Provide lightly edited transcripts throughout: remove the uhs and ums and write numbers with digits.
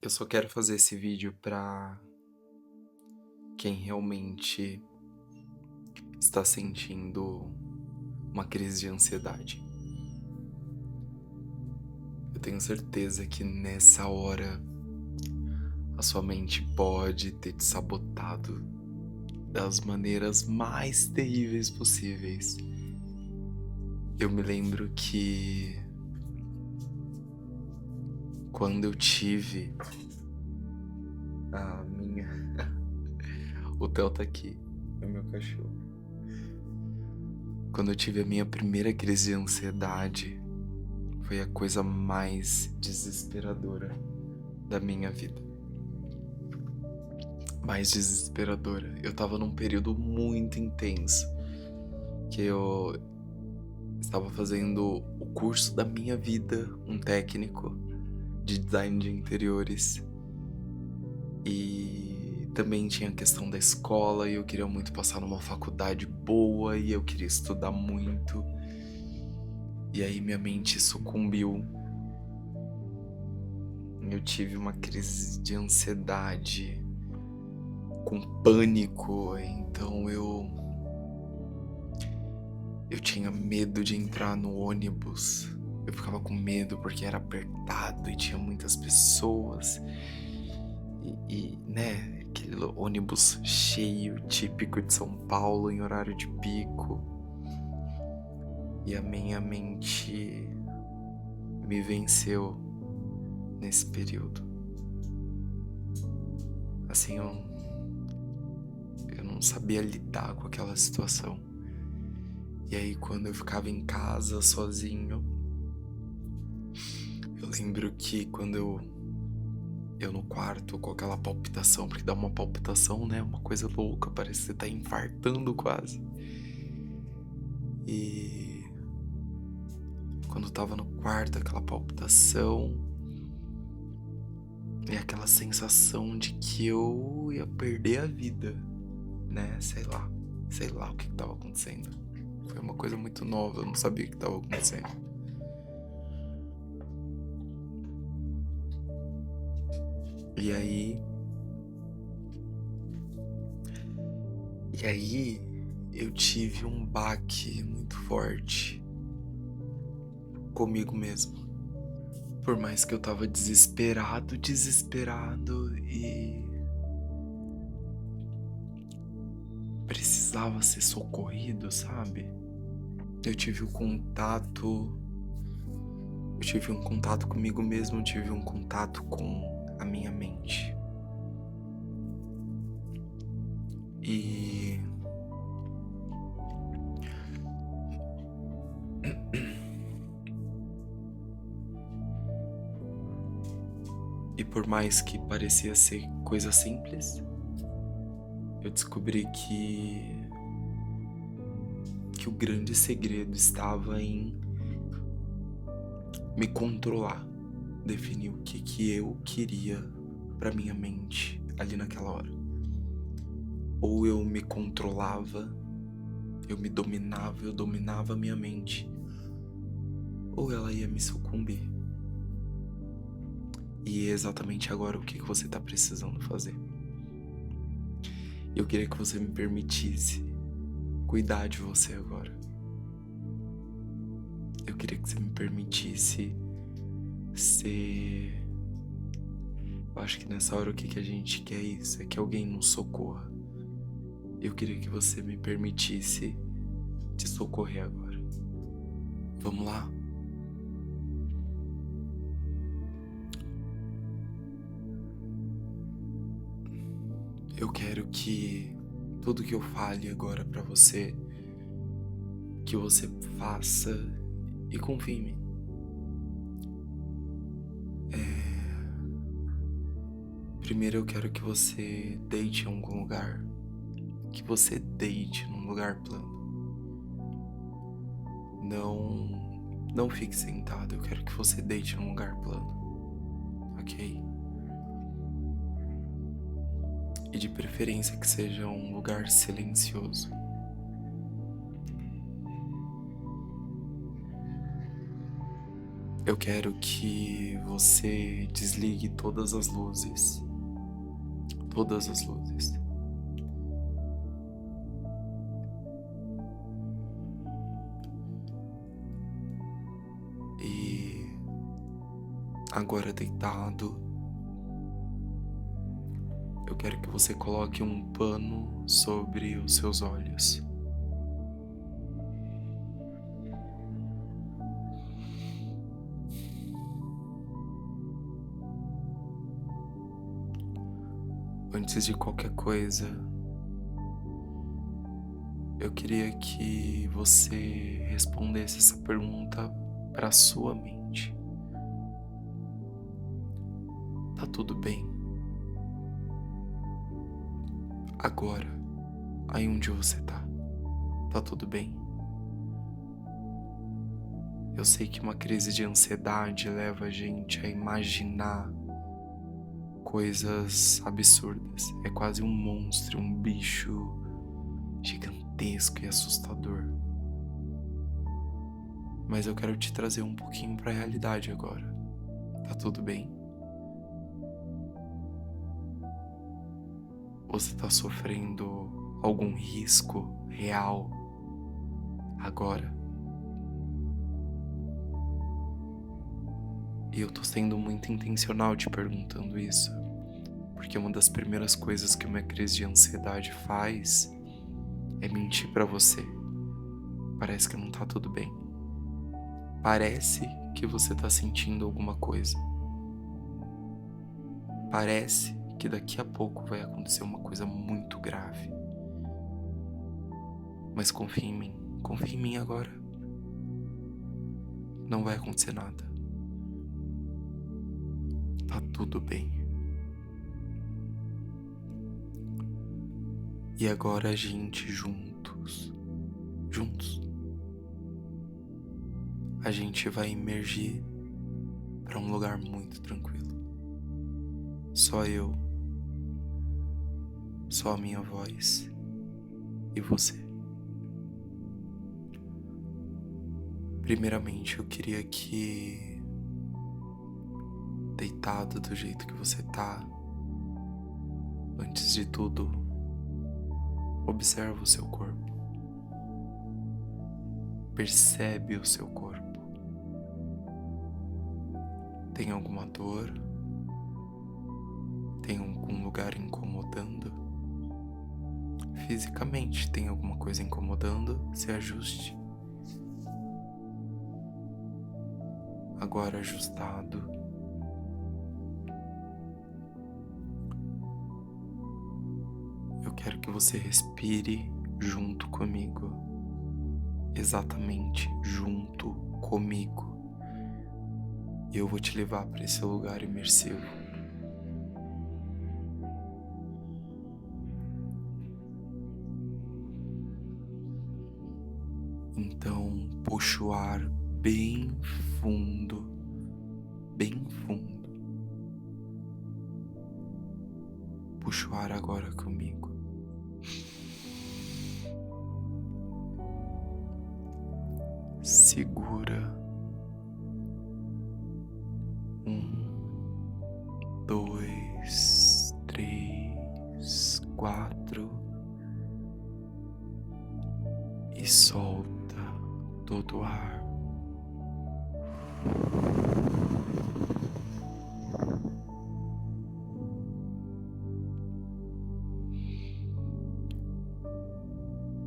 Eu só quero fazer esse vídeo pra quem realmente está sentindo uma crise de ansiedade. Eu tenho certeza que nessa hora a sua mente pode ter te sabotado das maneiras mais terríveis possíveis. Eu me lembro que quando eu tive a minha. O Theo tá aqui, é o meu cachorro. Quando eu tive a minha primeira crise de ansiedade, foi a coisa mais desesperadora da minha vida. Mais desesperadora. Eu tava num período muito intenso, que eu estava fazendo o curso da minha vida, um técnico de design de interiores. E também tinha a questão da escola, e eu queria muito passar numa faculdade boa, e eu queria estudar muito. E aí minha mente sucumbiu. Eu tive uma crise de ansiedade com pânico, então eu tinha medo de entrar no ônibus. Eu ficava com medo porque era apertado e tinha muitas pessoas. Né, aquele ônibus cheio, típico de São Paulo, em horário de pico. E a minha mente me venceu nesse período. Assim, eu não sabia lidar com aquela situação. E aí, quando eu ficava em casa sozinho, eu lembro que quando eu no quarto com aquela palpitação, porque dá uma palpitação, né? Uma coisa louca, parece que você tá infartando quase. E quando eu tava no quarto, aquela palpitação e aquela sensação de que eu ia perder a vida, né? Sei lá o que tava acontecendo. Foi uma coisa muito nova, eu não sabia o que tava acontecendo. E aí eu tive um baque muito forte comigo mesmo. Por mais que eu tava desesperado e precisava ser socorrido, sabe? Eu tive um contato comigo mesmo, eu tive um contato com a minha mente. E por mais que parecia ser coisa simples, eu descobri que o grande segredo estava em me controlar, definir o que eu queria pra minha mente ali naquela hora. Ou eu me controlava, eu me dominava, eu dominava a minha mente, ou ela ia me sucumbir. E é exatamente agora o que você tá precisando fazer. Eu queria que você me permitisse cuidar de você agora. Eu queria que você me permitisse ser... Eu acho que nessa hora o que a gente quer é isso, é que alguém nos socorra. Eu queria que você me permitisse te socorrer agora. Vamos lá? Eu quero que tudo que eu fale agora pra você, que você faça e confie em mim. Primeiro eu quero que você deite em algum lugar. Que você deite num lugar plano. Não fique sentado, eu quero que você deite num lugar plano. Ok? E de preferência que seja um lugar silencioso. Eu quero que você desligue todas as luzes. Todas as luzes. E agora deitado, eu quero que você coloque um pano sobre os seus olhos. Antes de qualquer coisa, eu queria que você respondesse essa pergunta para sua mente. Tá tudo bem? Agora, aí onde você tá tudo bem? Eu sei que uma crise de ansiedade leva a gente a imaginar coisas absurdas. É quase um monstro, um bicho gigantesco e assustador. Mas eu quero te trazer um pouquinho pra realidade agora. Tá tudo bem? Você tá sofrendo algum risco real agora? E eu tô sendo muito intencional te perguntando isso, porque uma das primeiras coisas que uma crise de ansiedade faz é mentir pra você. Parece que não tá tudo bem. Parece que você tá sentindo alguma coisa. Parece que daqui a pouco vai acontecer uma coisa muito grave. Mas confia em mim agora. Não vai acontecer nada. Tá tudo bem. E agora a gente juntos, a gente vai emergir para um lugar muito tranquilo. Só eu, só a minha voz e você. Primeiramente, eu queria que, deitado do jeito que você tá, antes de tudo, observa o seu corpo. Percebe o seu corpo. Tem alguma dor? Tem algum lugar incomodando? Fisicamente, tem alguma coisa incomodando? Se ajuste. Agora ajustado. Eu quero que você respire junto comigo. Exatamente junto comigo. E eu vou te levar para esse lugar imersivo. Então, puxa o ar bem fundo, bem fundo. Puxa o ar agora comigo. Segura. 1, 2, 3, 4 e solta todo o ar.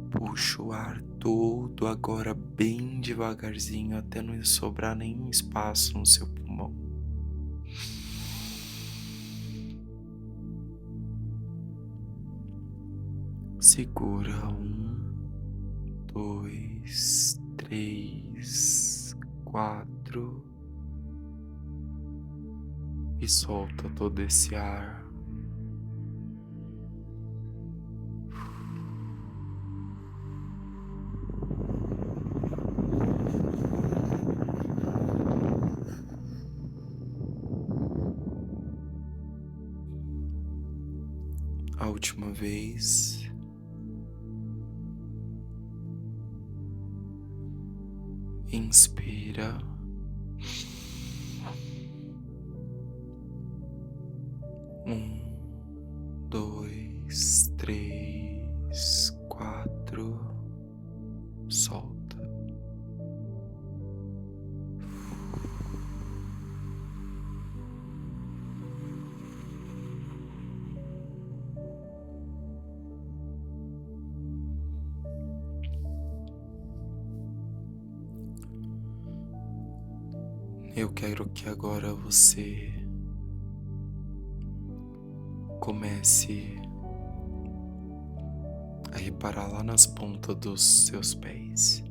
Puxa o ar todo agora bem devagarzinho até não sobrar nenhum espaço no seu pulmão. Segura 1, 2, 3, 4 e solta todo esse ar. A última vez. Inspira. Dois, três, quatro. Solta. Eu quero que agora você comece a reparar lá nas pontas dos seus pés.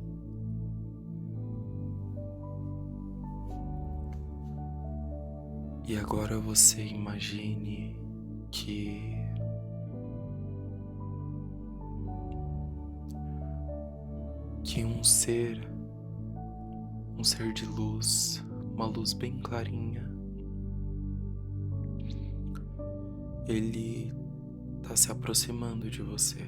E agora você imagine que um ser de luz, uma luz bem clarinha, ele está se aproximando de você.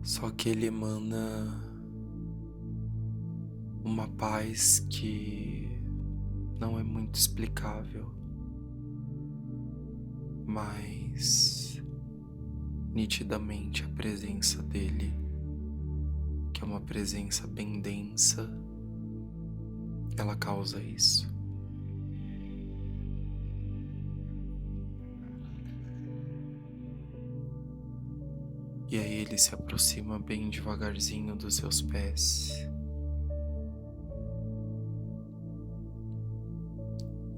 Só que ele emana uma paz que não é muito explicável, mas nitidamente a presença dele, que é uma presença bem densa, ela causa isso. E aí ele se aproxima bem devagarzinho dos seus pés.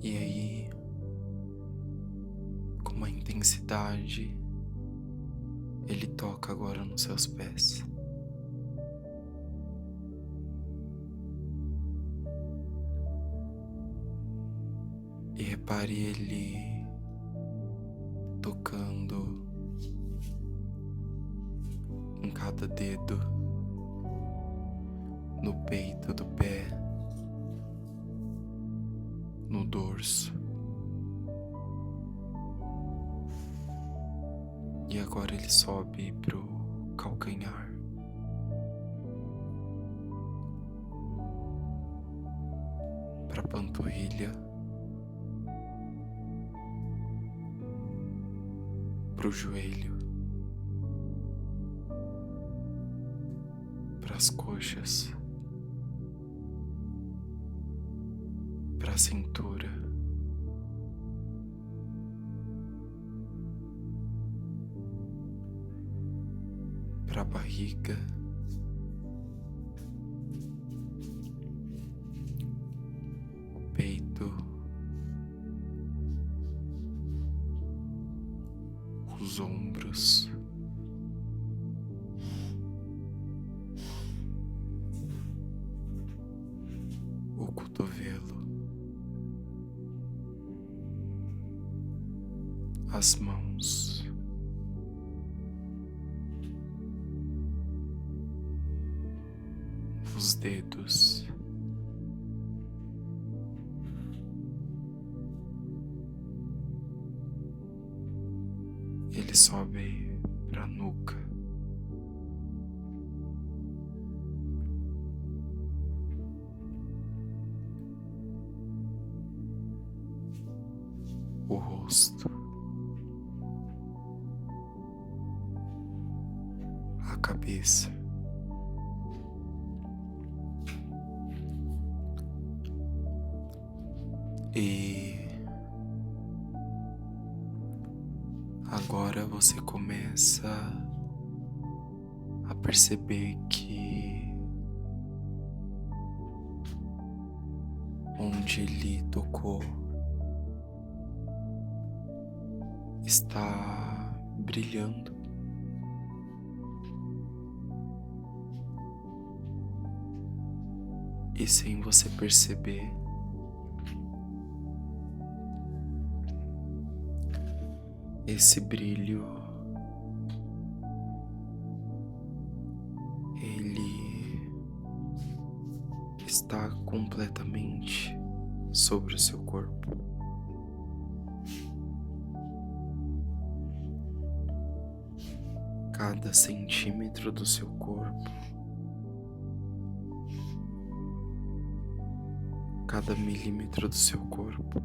E aí, com uma intensidade, ele toca agora nos seus pés. E repare ele tocando em cada dedo, no peito do pé, no dorso. E agora ele sobe pro calcanhar. Pra panturrilha. Pro joelho. Pras coxas. Pra cintura. Pra barriga. O peito. Os ombros. O cotovelo. As mãos. Os dedos. Ele sobe pra nuca. O rosto. A cabeça. E agora você começa a perceber que onde ele tocou está brilhando. E sem você perceber, esse brilho, ele está completamente sobre o seu corpo. Cada centímetro do seu corpo cada milímetro do seu corpo,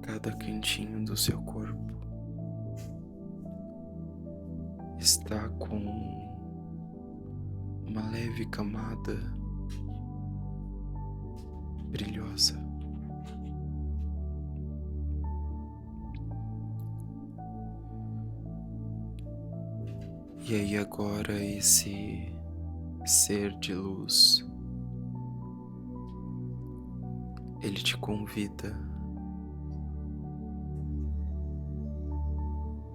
cada cantinho do seu corpo está com uma leve camada brilhosa. E aí agora esse ser de luz, ele te convida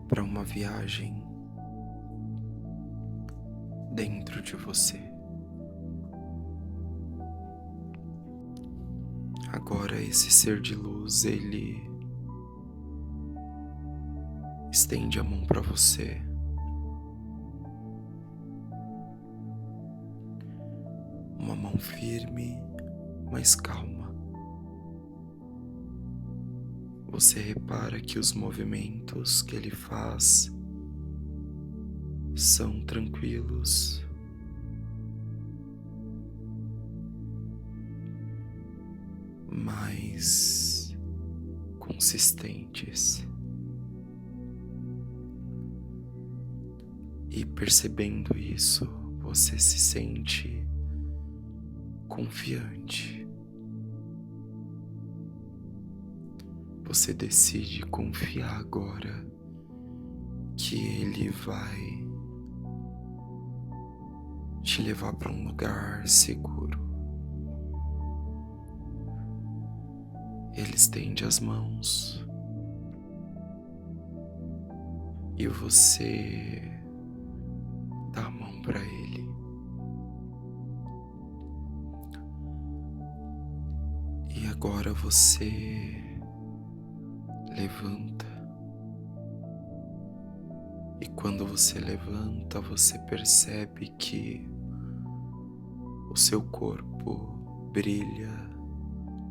para uma viagem dentro de você. Agora esse ser de luz, ele estende a mão para você. Uma mão firme, mas calma. Você repara que os movimentos que ele faz são tranquilos, mas consistentes. E percebendo isso, você se sente confiante. Você decide confiar agora que ele vai te levar para um lugar seguro. Ele estende as mãos e você dá a mão para ele. E agora você levanta. E quando você levanta, você percebe que o seu corpo brilha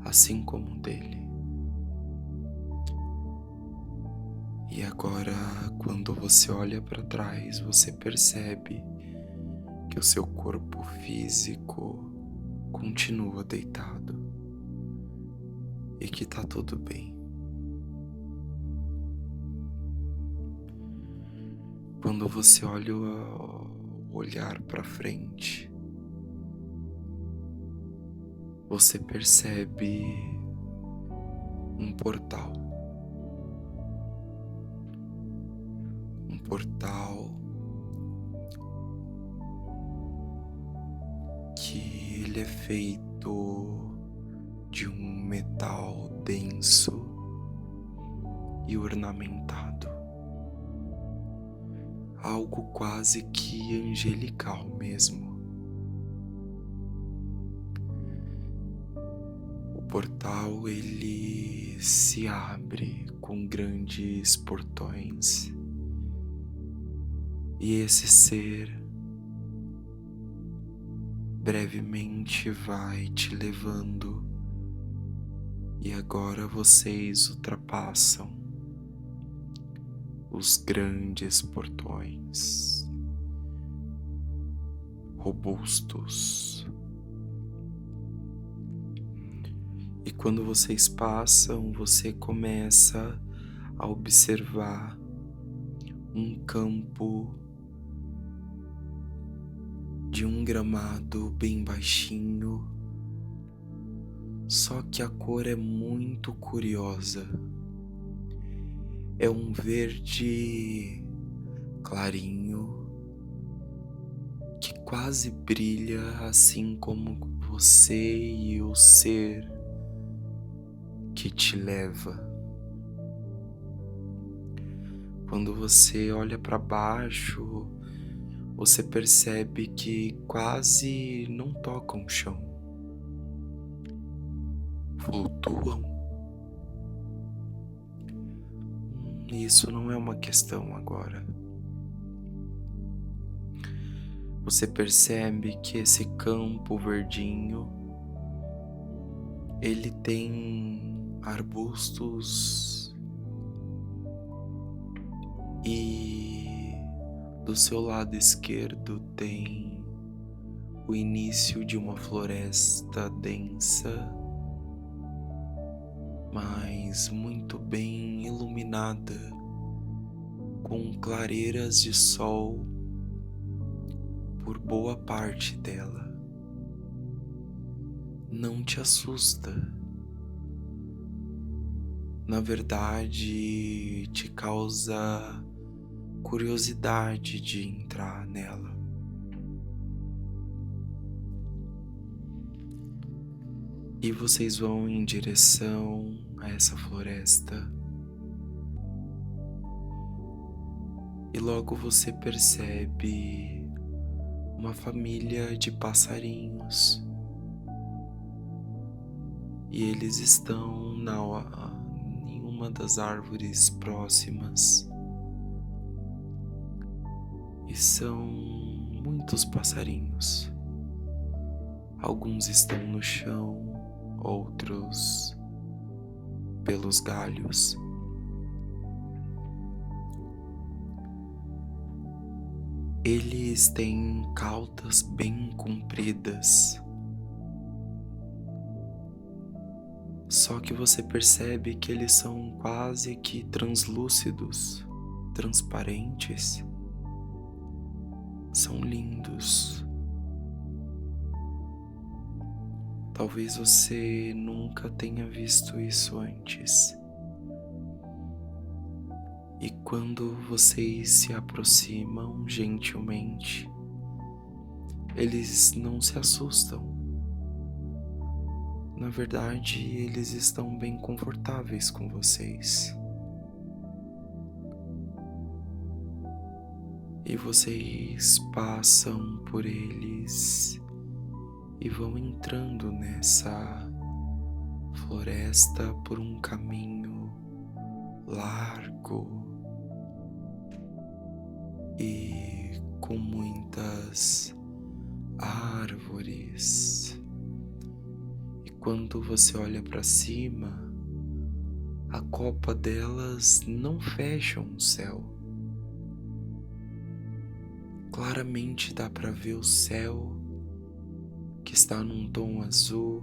assim como o dele. E agora, quando você olha para trás, você percebe que o seu corpo físico continua deitado e que tá tudo bem. Quando você olha o olhar para frente, você percebe um portal. Um portal que ele é feito de um metal denso e ornamentado. Algo quase que angelical mesmo. O portal, ele se abre com grandes portões. E esse ser brevemente vai te levando, e agora vocês ultrapassam os grandes portões robustos. E quando vocês passam, você começa a observar um campo de um gramado bem baixinho, só que a cor é muito curiosa. É um verde clarinho que quase brilha assim como você e o ser que te leva. Quando você olha para baixo, você percebe que quase não tocam o chão. Flutuam. Isso não é uma questão agora. Você percebe que esse campo verdinho, ele tem arbustos e do seu lado esquerdo tem o início de uma floresta densa, mas muito bem iluminada, com clareiras de sol por boa parte dela. Não te assusta. Na verdade, te causa curiosidade de entrar nela. E vocês vão em direção a essa floresta. E logo você percebe uma família de passarinhos. E eles estão em uma das árvores próximas. E são muitos passarinhos. Alguns estão no chão, outros pelos galhos. Eles têm caudas bem compridas. Só que você percebe que eles são quase que translúcidos, transparentes. São lindos. Talvez você nunca tenha visto isso antes. E quando vocês se aproximam gentilmente, eles não se assustam. Na verdade, eles estão bem confortáveis com vocês. E vocês passam por eles e vão entrando nessa floresta por um caminho largo e com muitas árvores. E quando você olha para cima, a copa delas não fecha o céu. Claramente dá para ver o céu, que está num tom azul,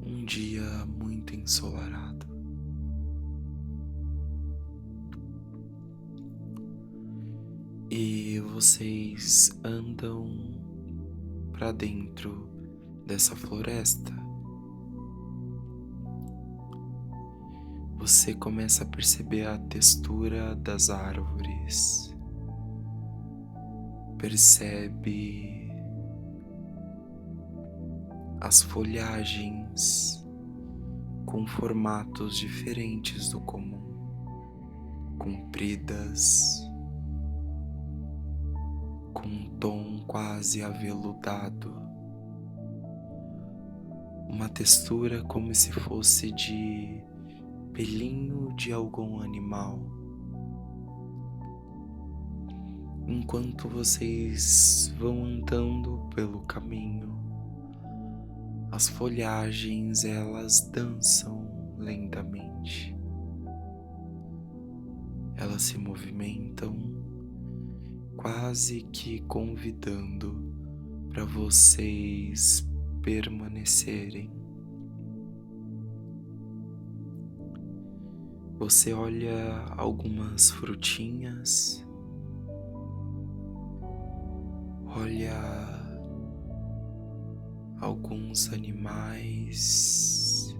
um dia muito ensolarado. E vocês andam para dentro dessa floresta. Você começa a perceber a textura das árvores. Percebe as folhagens com formatos diferentes do comum, compridas, com um tom quase aveludado, uma textura como se fosse de pelinho de algum animal. Enquanto vocês vão andando pelo caminho, as folhagens elas dançam lentamente. Elas se movimentam, quase que convidando para vocês permanecerem. Você olha algumas frutinhas, olha alguns animais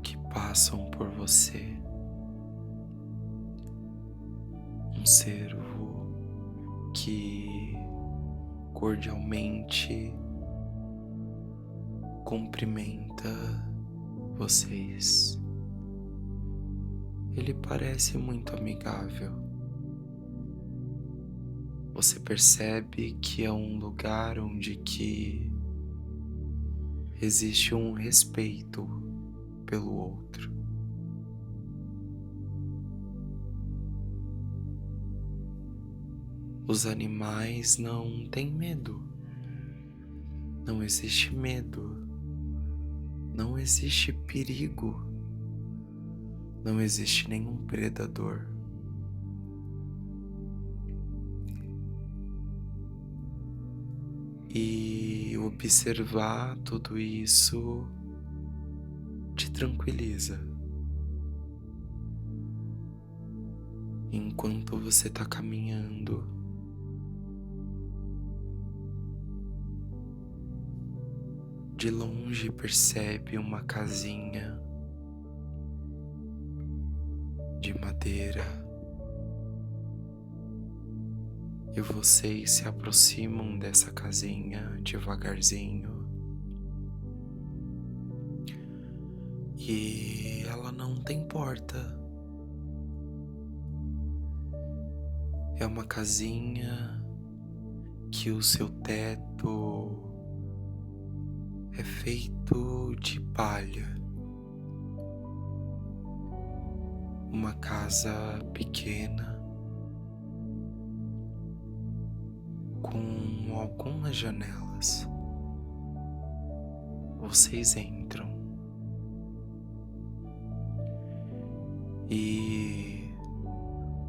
que passam por você. Um cervo que cordialmente cumprimenta vocês. Ele parece muito amigável. Você percebe que é um lugar onde que existe um respeito pelo outro. Os animais não têm medo. Não existe medo. Não existe perigo. Não existe nenhum predador. E observar tudo isso te tranquiliza. Enquanto você está caminhando, de longe percebe uma casinha de madeira e vocês se aproximam dessa casinha devagarzinho e ela não tem porta. É uma casinha que o seu teto é feito de palha. Uma casa pequena com algumas janelas. Vocês entram e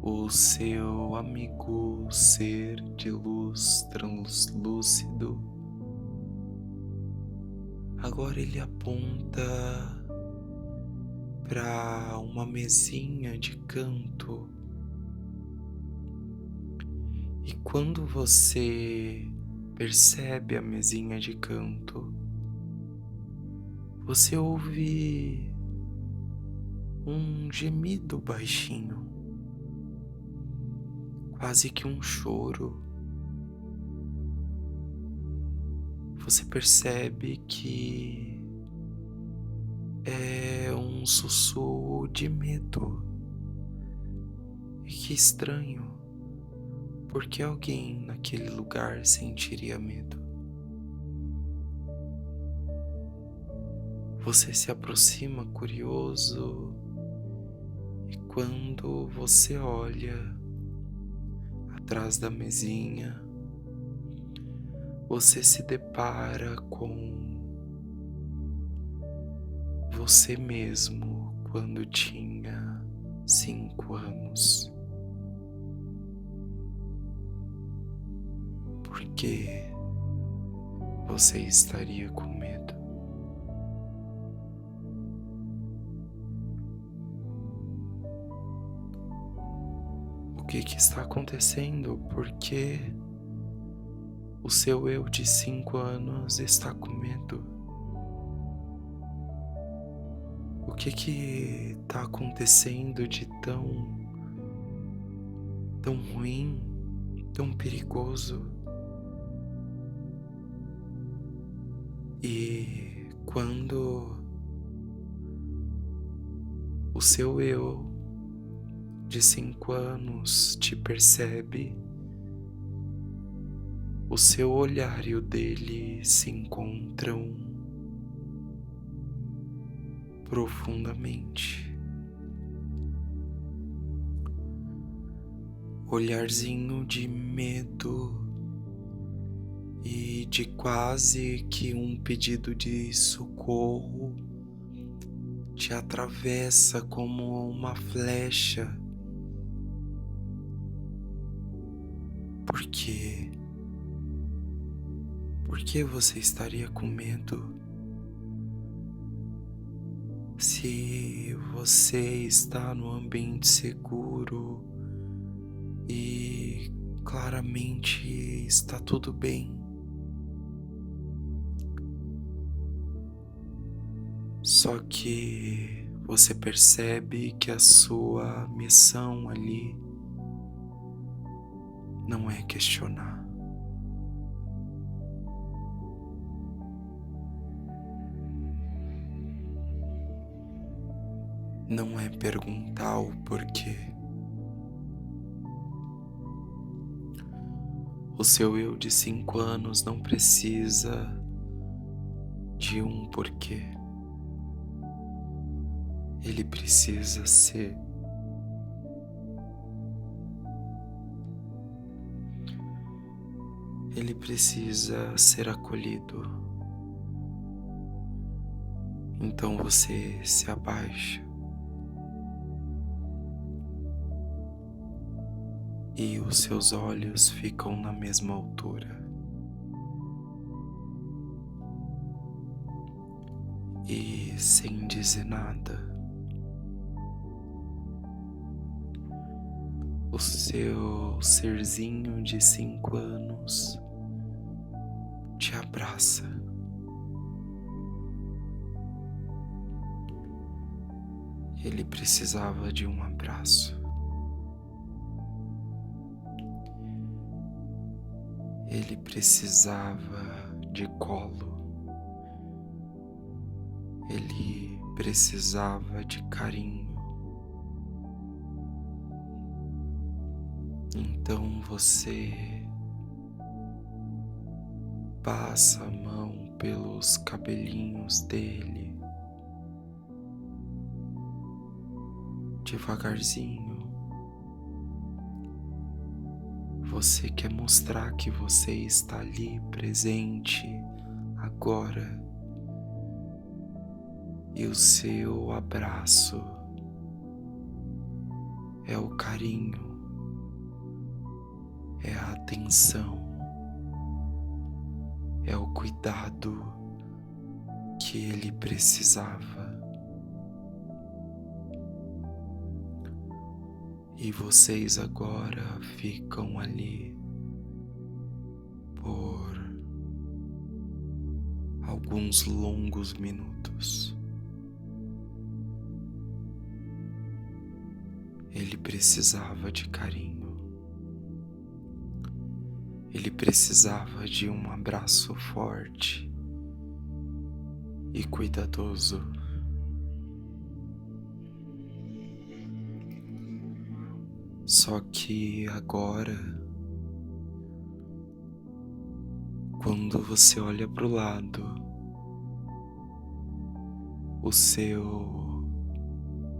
o seu amigo ser de luz translúcido agora ele aponta para uma mesinha de canto. E quando você percebe a mesinha de canto, você ouve um gemido baixinho, quase que um choro. Você percebe que é um sussurro de medo. E que estranho, porque alguém naquele lugar sentiria medo. Você se aproxima curioso e quando você olha atrás da mesinha, você se depara com você mesmo quando tinha 5 anos. Por que você estaria com medo? O que está acontecendo? Por que o seu eu de 5 anos está com medo? O que está acontecendo de tão ruim, tão perigoso? E quando o seu eu de 5 anos te percebe, o seu olhar e o dele se encontram profundamente. Olharzinho de medo e de quase que um pedido de socorro te atravessa como uma flecha. Por quê? Por que você estaria com medo? Se você está num ambiente seguro e claramente está tudo bem. Só que você percebe que a sua missão ali não é questionar. Não é perguntar o porquê. O seu eu de 5 anos não precisa de um porquê. Ele precisa ser. Ele precisa ser acolhido. Então você se abaixa e os seus olhos ficam na mesma altura. e sem dizer nada, o seu serzinho de 5 anos te abraça. Ele precisava de um abraço. Ele precisava de colo. Ele precisava de carinho. Então você passa a mão pelos cabelinhos dele, devagarzinho. Você quer mostrar que você está ali presente agora. E o seu abraço é o carinho, é a atenção, é o cuidado que ele precisava. E vocês agora ficam ali por alguns longos minutos. Ele precisava de carinho. Ele precisava de um abraço forte e cuidadoso. Só que agora, quando você olha para o lado, o seu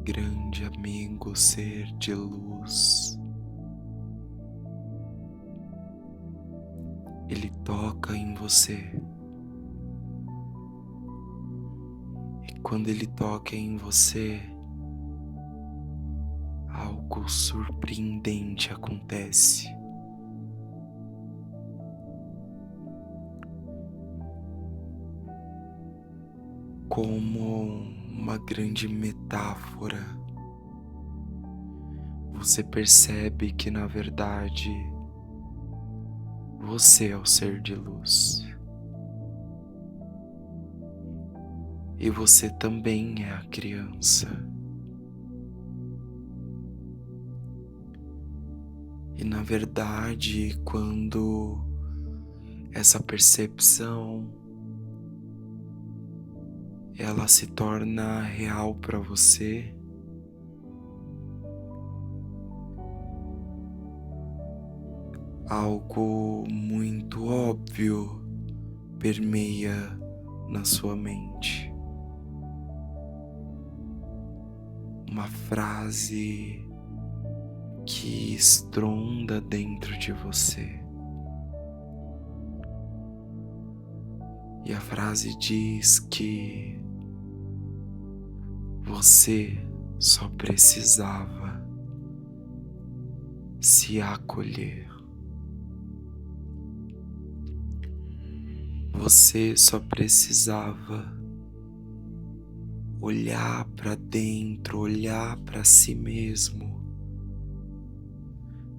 grande amigo ser de luz, ele toca em você. E quando ele toca em você, algo surpreendente acontece. Como uma grande metáfora, você percebe que na verdade você é o ser de luz. E você também é a criança. E na verdade, quando essa percepção ela se torna real para você, algo muito óbvio permeia na sua mente. Uma frase que estronda dentro de você. E a frase diz que você só precisava se acolher. Você só precisava olhar para dentro, olhar para si mesmo.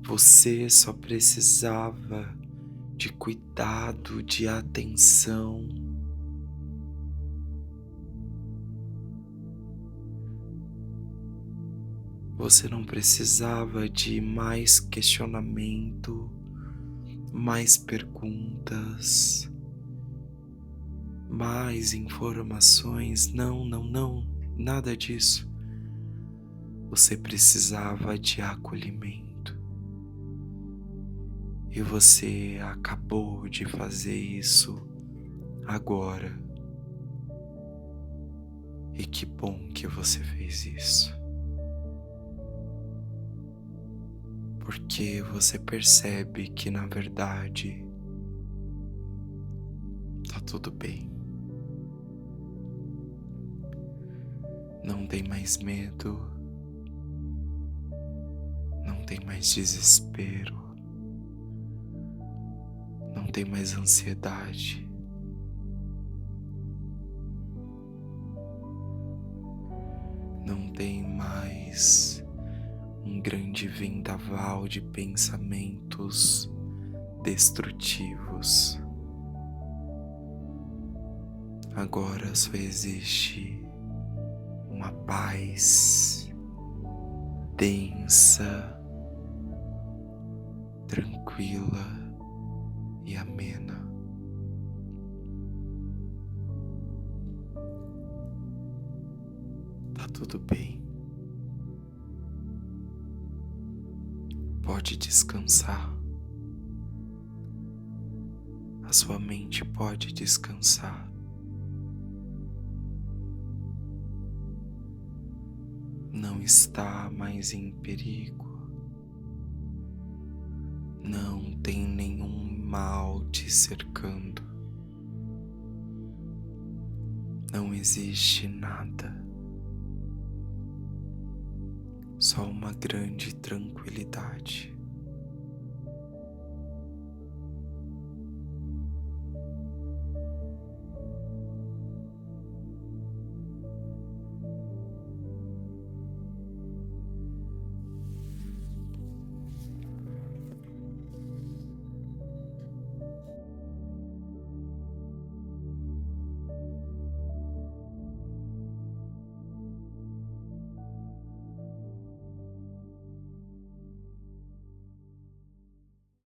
Você só precisava de cuidado, de atenção. Você não precisava de mais questionamento, mais perguntas, mais informações. Não, nada disso. Você precisava de acolhimento. E você acabou de fazer isso agora. E que bom que você fez isso. Porque você percebe que na verdade tá tudo bem. Não tem mais medo, não tem mais desespero, não tem mais ansiedade. não tem mais um grande vendaval de pensamentos destrutivos. Agora só existe uma paz densa, tranquila e amena. Tá tudo bem. Pode descansar. A sua mente pode descansar. Não está mais em perigo. Não tem nenhum mal te cercando. Não existe nada. Só uma grande tranquilidade.